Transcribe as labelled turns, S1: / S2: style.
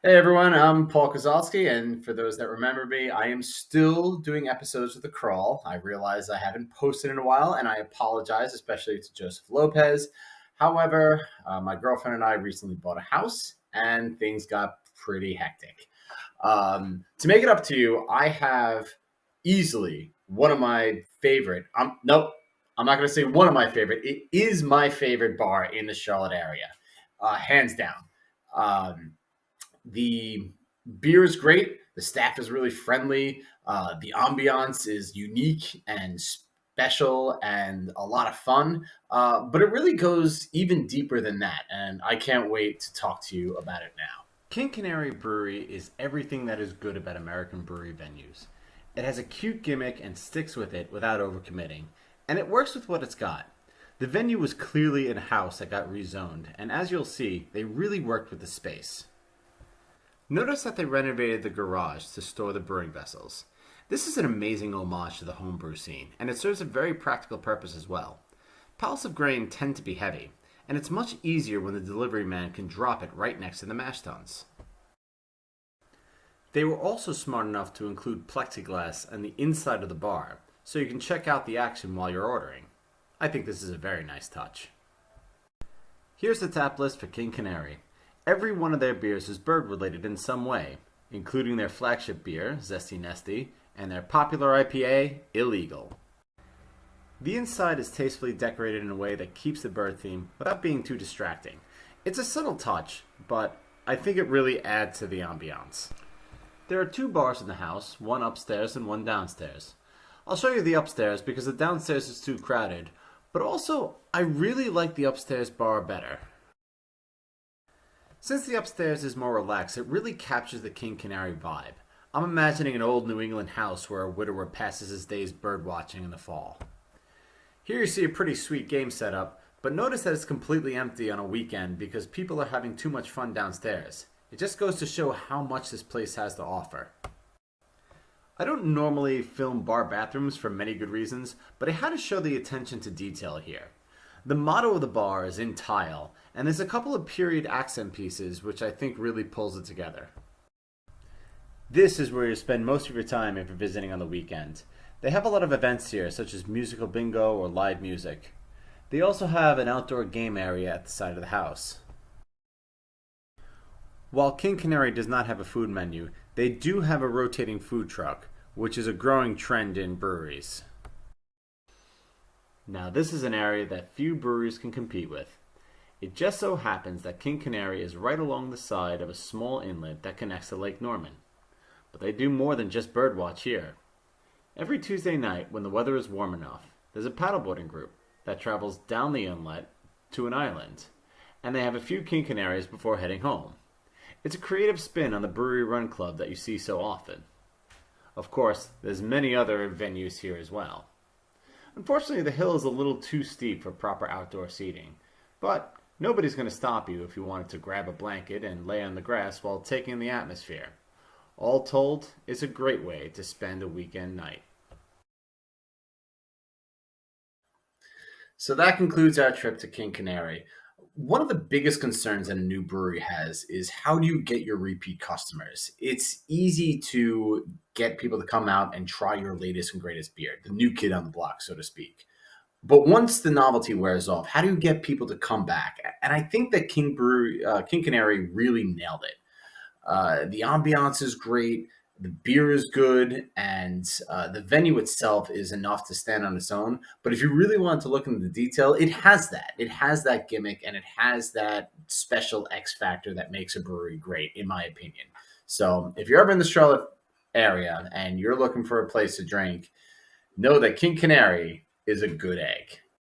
S1: Hey everyone, I'm Paul Kozalski, and for those that remember me, I am still doing episodes with The Crawl. I realize I haven't posted in a while, and I apologize, especially to Joseph Lopez. However, my girlfriend and I recently bought a house, and things got pretty hectic. To make it up to you, I have easily one of my favorite. Nope, I'm not going to say one of my favorite. It is my favorite bar in the Charlotte area, hands down. Um, the beer is great. The staff is really friendly. The ambiance is unique and special and a lot of fun. But it really goes even deeper than that. And I can't wait to talk to you about it now.
S2: King Canary Brewery is everything that is good about American brewery venues. It has a cute gimmick and sticks with it without overcommitting, and it works with what it's got. The venue was clearly a house that got rezoned, and as you'll see, they really worked with the space. Notice that they renovated the garage to store the brewing vessels. This is an amazing homage to the homebrew scene, and it serves a very practical purpose as well. Pallets of grain tend to be heavy, and it's much easier when the delivery man can drop it right next to the mash tuns. They were also smart enough to include plexiglass on the inside of the bar, so you can check out the action while you're ordering. I think this is a very nice touch. Here's the tap list for King Canary. Every one of their beers is bird related in some way, including their flagship beer, Zesty Nesty, and their popular IPA, Illegal. The inside is tastefully decorated in a way that keeps the bird theme without being too distracting. It's a subtle touch, but I think it really adds to the ambiance. There are two bars in the house, one upstairs and one downstairs. I'll show you the upstairs because the downstairs is too crowded, but also I really like the upstairs bar better. Since the upstairs is more relaxed, it really captures the King Canary vibe. I'm imagining an old New England house where a widower passes his days bird watching in the fall. Here you see a pretty sweet game setup, but notice that it's completely empty on a weekend because people are having too much fun downstairs. It just goes to show how much this place has to offer. I don't normally film bar bathrooms for many good reasons, but I had to show the attention to detail here. The motto of the bar is in tile, and there's a couple of period accent pieces which I think really pulls it together. This is where you spend most of your time if you're visiting on the weekend. They have a lot of events here, such as musical bingo or live music. They also have an outdoor game area at the side of the house. While King Canary does not have a food menu, they do have a rotating food truck, which is a growing trend in breweries. Now this is an area that few breweries can compete with. It just so happens that King Canary is right along the side of a small inlet that connects to Lake Norman. But they do more than just birdwatch here. Every Tuesday night, when the weather is warm enough, there's a paddleboarding group that travels down the inlet to an island, and they have a few King Canaries before heading home. It's a creative spin on the brewery run club that you see so often. Of course, there's many other venues here as well. Unfortunately, the hill is a little too steep for proper outdoor seating, but nobody's going to stop you if you wanted to grab a blanket and lay on the grass while taking in the atmosphere. All told, it's a great way to spend a weekend night.
S1: So that concludes our trip to King Canary. One of the biggest concerns that a new brewery has is how do you get your repeat customers? It's easy to get people to come out and try your latest and greatest beer, the new kid on the block, so to speak. But once the novelty wears off, how do you get people to come back? And I think that King Canary really nailed it. The ambiance is great, the beer is good, and the venue itself is enough to stand on its own. But if you really want to look into the detail, it has that. It has that gimmick, and it has that special X factor that makes a brewery great, in my opinion. So if you're ever in the Charlotte area and you're looking for a place to drink, know that King Canary is a good egg.